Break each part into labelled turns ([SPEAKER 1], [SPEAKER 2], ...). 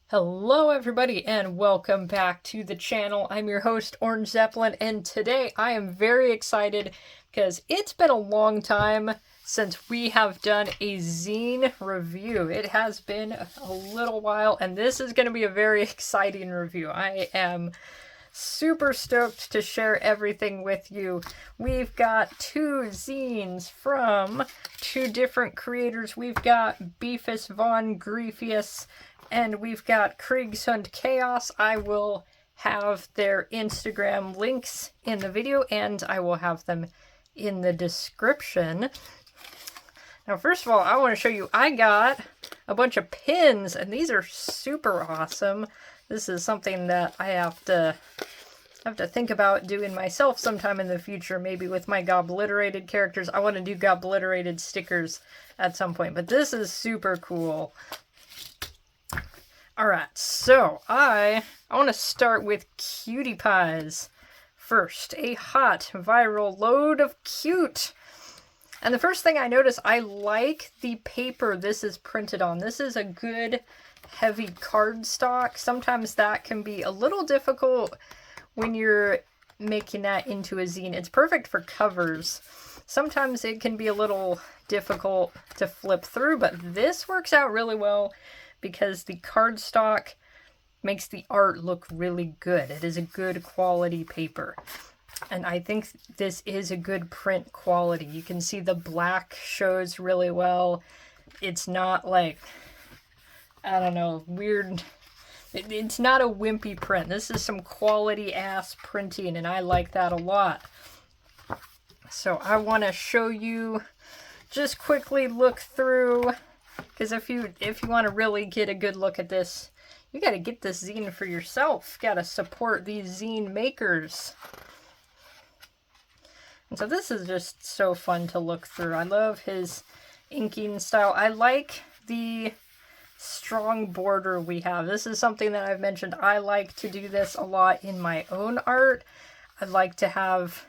[SPEAKER 1] Hello everybody and welcome back to the channel. I'm your host Orange Zeppelin, and today I am very excited because it's been a long time since we have done a zine review. It has been a little while, and this is going to be a very exciting review. I am super stoked to share everything with you. We've got two zines from two different creators. We've got Beefus von Griefius and we've got Kriegshund Chaos. I will have their Instagram links in the video and I will have them in the description. Now, first of all, I want to show you, I got a bunch of pins, and these are super awesome. This is something that I have to think about doing myself sometime in the future, maybe with my gobliterated characters. I want to do gobliterated stickers at some point, but this is super cool. Alright, so I want to start with Kyooti pies. First, a hot, viral load of cute. And the first thing I notice, I like the paper this is printed on. This is a good, heavy cardstock. Sometimes that can be a little difficult when you're making that into a zine. It's perfect for covers. Sometimes it can be a little difficult to flip through, but this works out really well because the cardstock makes the art look really good. It is a good quality paper. And I think this is a good print quality. You can see the black shows really well. It's not like, I don't know, weird. It's not a wimpy print. This is some quality ass printing, and I like that a lot. So I want to show you, just quickly look through, because if you want to really get a good look at this, you got to get this zine for yourself. Got to support these zine makers. And so this is just so fun to look through. I love his inking style. I like the strong border we have. This is something that I've mentioned. I like to do this a lot in my own art. I like to have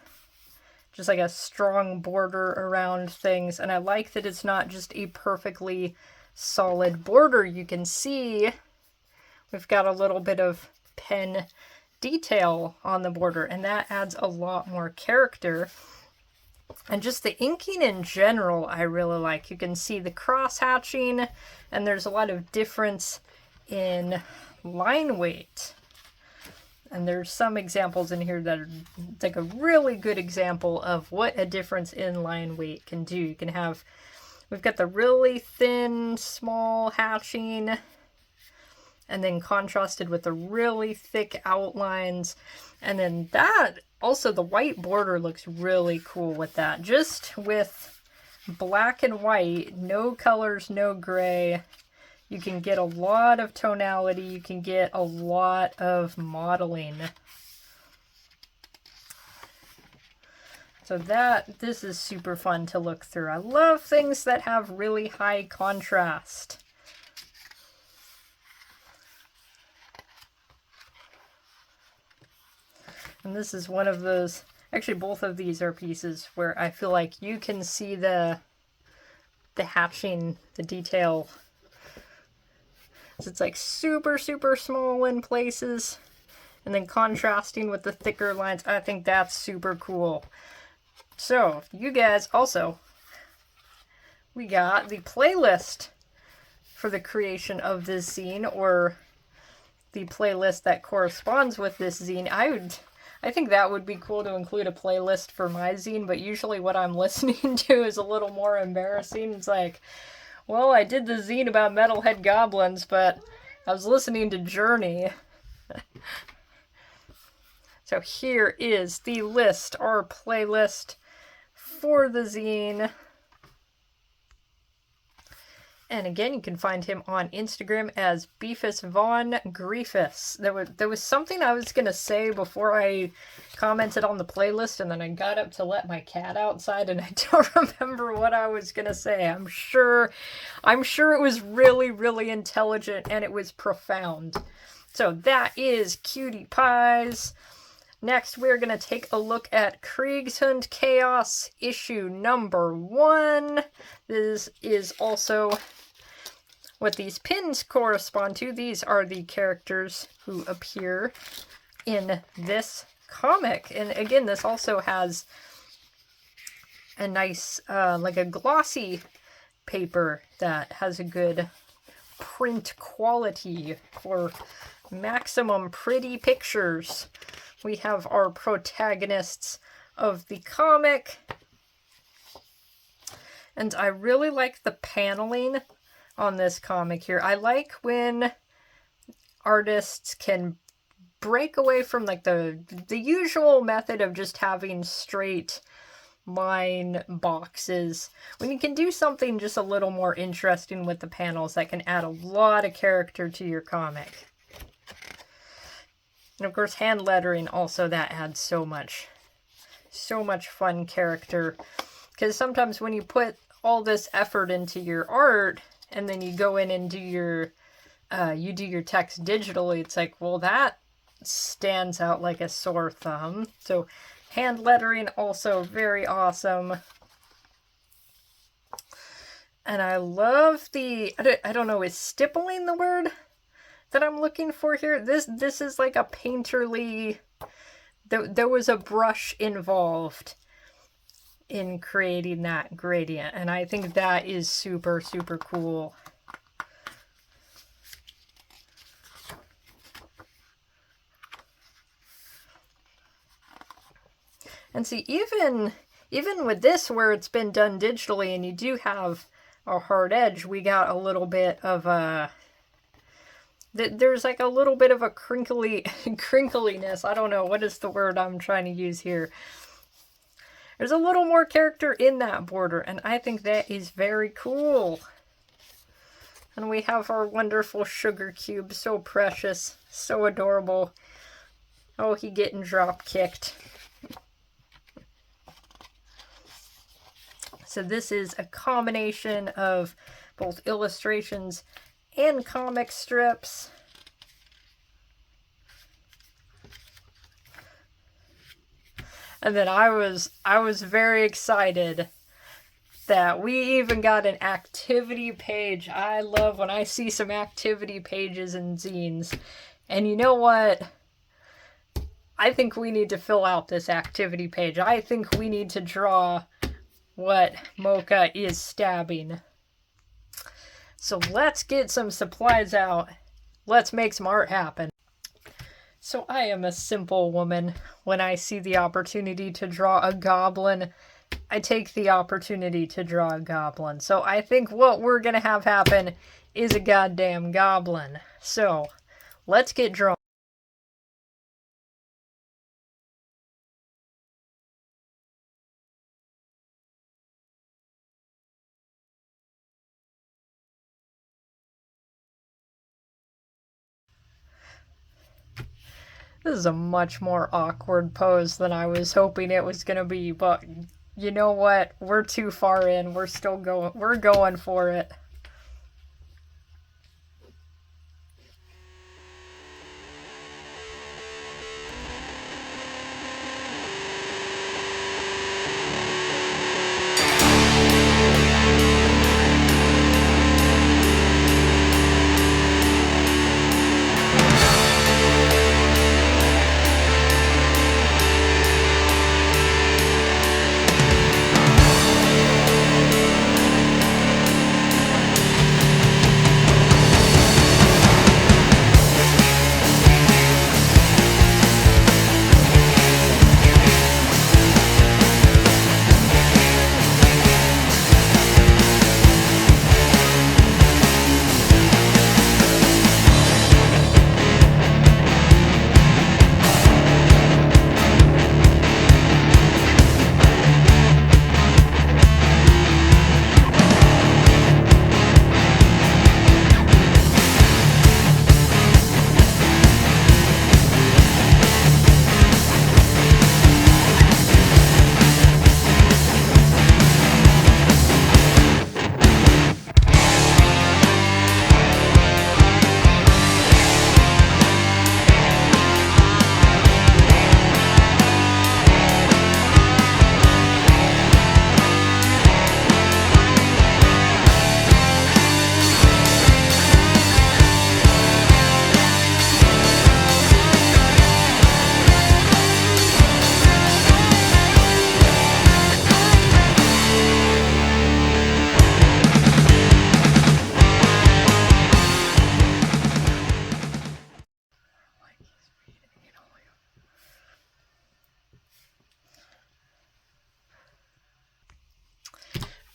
[SPEAKER 1] just like a strong border around things, and I like that it's not just a perfectly solid border. You can see we've got a little bit of pen detail on the border, and that adds a lot more character. And just the inking in general I really like. You can see the cross hatching, and there's a lot of difference in line weight. And there's some examples in here that are like a really good example of what a difference in line weight can do. You can have, we've got the really thin, small hatching, and then contrasted with the really thick outlines. And then that, also the white border looks really cool with that. Just with black and white, no colors, no gray, you can get a lot of tonality, you can get a lot of modeling. So this is super fun to look through. I love things that have really high contrast. And this is one of those, actually both of these are pieces where I feel like you can see the hatching, the detail. So it's like super, super small in places, and then contrasting with the thicker lines. I think that's super cool. So, you guys also, we got the playlist for the creation of this zine, or the playlist that corresponds with this zine. I think that would be cool to include a playlist for my zine, but usually what I'm listening to is a little more embarrassing. It's like, well, I did the zine about metalhead goblins, but I was listening to Journey. So here is the list, our playlist for the zine. And again, you can find him on Instagram as Beefus von Griefius. There was something I was going to say before I commented on the playlist, and then I got up to let my cat outside, and I don't remember what I was going to say. I'm sure it was really, really intelligent, and it was profound. So that is Kyooti pies. Next, we're going to take a look at Kriegshund Chaos issue number 1. This is also what these pins correspond to. These are the characters who appear in this comic. And again, this also has a nice, like a glossy paper that has a good print quality for maximum pretty pictures. We have our protagonists of the comic. And I really like the paneling on this comic here. I like when artists can break away from like the usual method of just having straight line boxes. When you can do something just a little more interesting with the panels that can add a lot of character to your comic. And of course, hand lettering also, that adds so much fun character. Because sometimes when you put all this effort into your art and then you go in and do your you do your text digitally, it's like, well, that stands out like a sore thumb. So hand lettering also very awesome. And I love the, I don't know, is stippling the word that I'm looking for here? This is like a painterly, there was a brush involved in creating that gradient, and I think that is super, super cool. And see, even with this, where it's been done digitally and you do have a hard edge, we got a little bit of a, there's like a little bit of a crinkliness. I don't know, what is the word I'm trying to use here? There's a little more character in that border, and I think that is very cool. And we have our wonderful sugar cube, so precious, so adorable. Oh, he getting drop kicked. So this is a combination of both illustrations and comic strips. And then I was very excited that we even got an activity page. I love when I see some activity pages in zines. And you know what? I think we need to fill out this activity page. I think we need to draw what Mocha is stabbing. So let's get some supplies out. Let's make some art happen. So I am a simple woman. When I see the opportunity to draw a goblin, I take the opportunity to draw a goblin. So I think what we're gonna have happen is a goddamn goblin. So let's get drawing. This is a much more awkward pose than I was hoping it was going to be, but you know what? We're too far in. We're still going. We're going for it.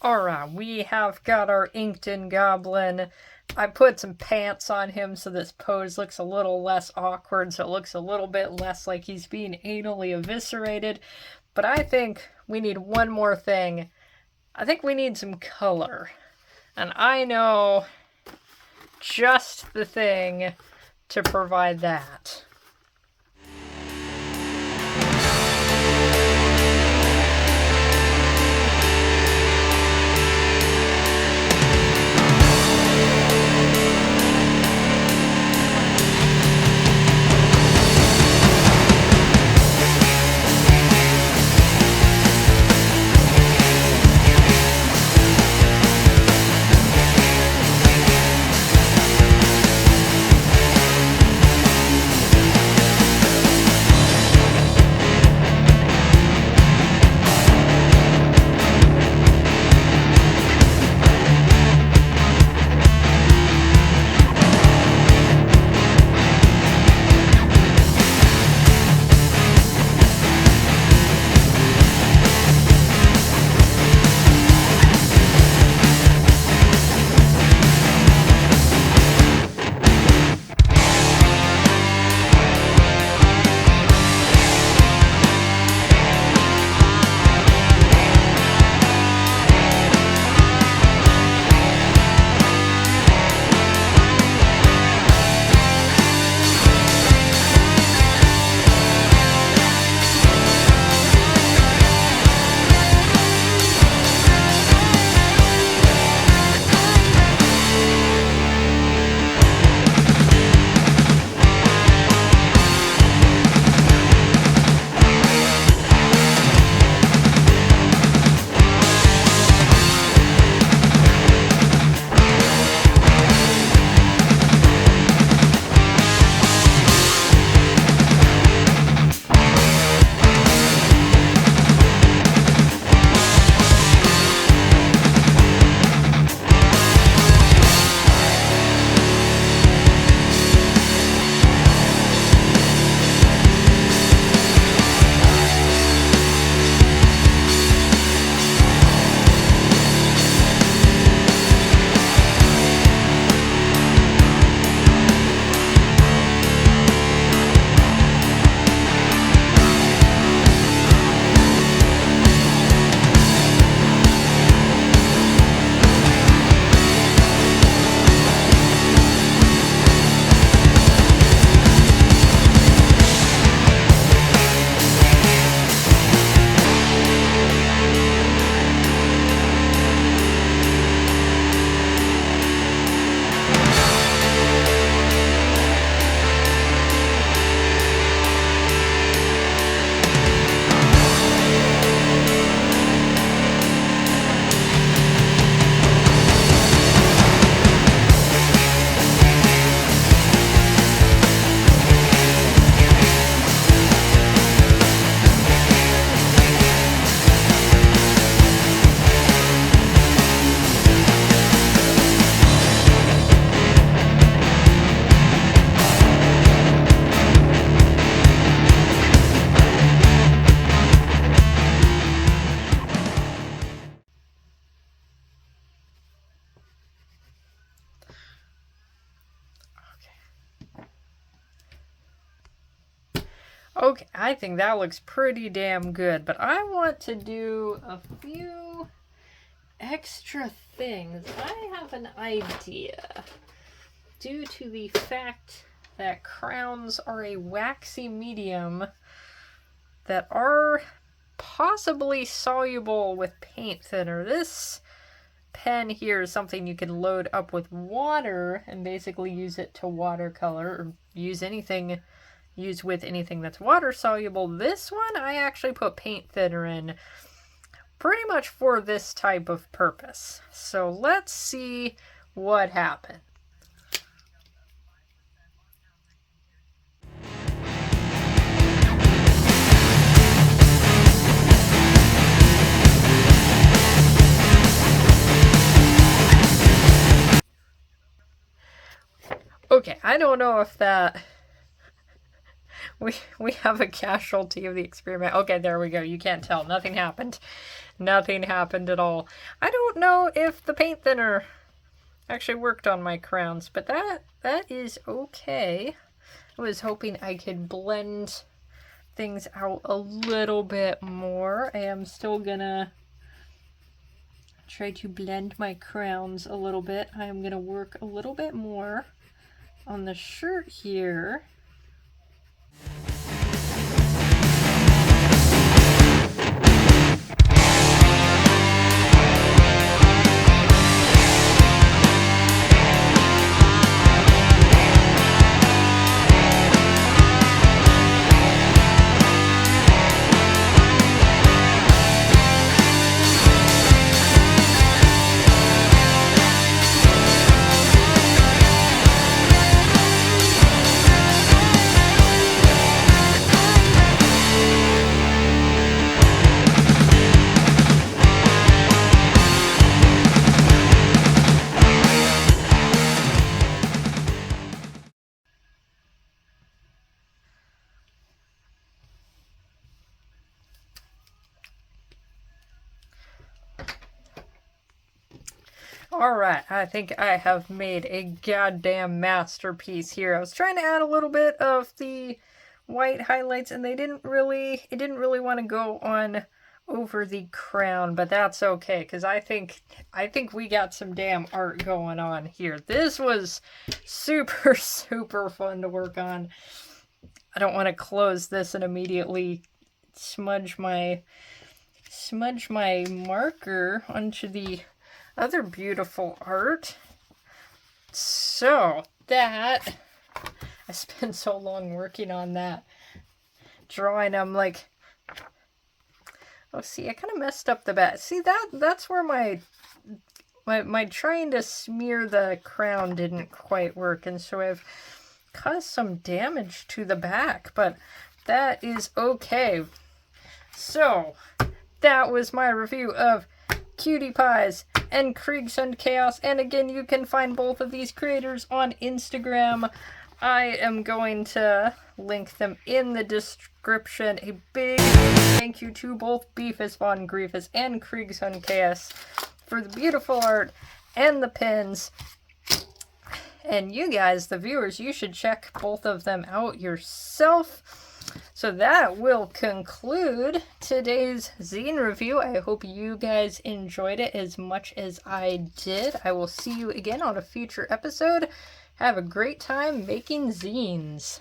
[SPEAKER 1] Alright, we have got our Inkton goblin. I put some pants on him so this pose looks a little less awkward, so it looks a little bit less like he's being anally eviscerated. But I think we need one more thing. I think we need some color. And I know just the thing to provide that. Okay, I think that looks pretty damn good, but I want to do a few extra things. I have an idea. Due to the fact that crowns are a waxy medium that are possibly soluble with paint thinner, this pen here is something you can load up with water and basically use it to watercolor or use with anything that's water soluble. This one I actually put paint thinner in pretty much for this type of purpose. So let's see what happens. Okay, I don't know if that We have a casualty of the experiment. Okay, there we go. You can't tell. Nothing happened. Nothing happened at all. I don't know if the paint thinner actually worked on my crowns, but that is okay. I was hoping I could blend things out a little bit more. I am still gonna try to blend my crowns a little bit. I am gonna work a little bit more on the shirt here. Alright, I think I have made a goddamn masterpiece here. I was trying to add a little bit of the white highlights and it didn't really want to go on over the crown, but that's okay, because I think we got some damn art going on here. This was super, super fun to work on. I don't want to close this and immediately smudge my marker onto the other beautiful art. So that, I spent so long working on that drawing. I'm like, oh, see, I kind of messed up the back. See, that's where my trying to smear the crown didn't quite work, and so I've caused some damage to the back, but that is okay. So that was my review of Kyooti Pies and Kriegshund Chaos, and again, you can find both of these creators on Instagram. I am going to link them in the description. A big thank you to both Beefus Von Griefus and Kriegshund Chaos for the beautiful art and the pins. And you guys, the viewers, you should check both of them out yourself. So that will conclude today's zine review. I hope you guys enjoyed it as much as I did. I will see you again on a future episode. Have a great time making zines.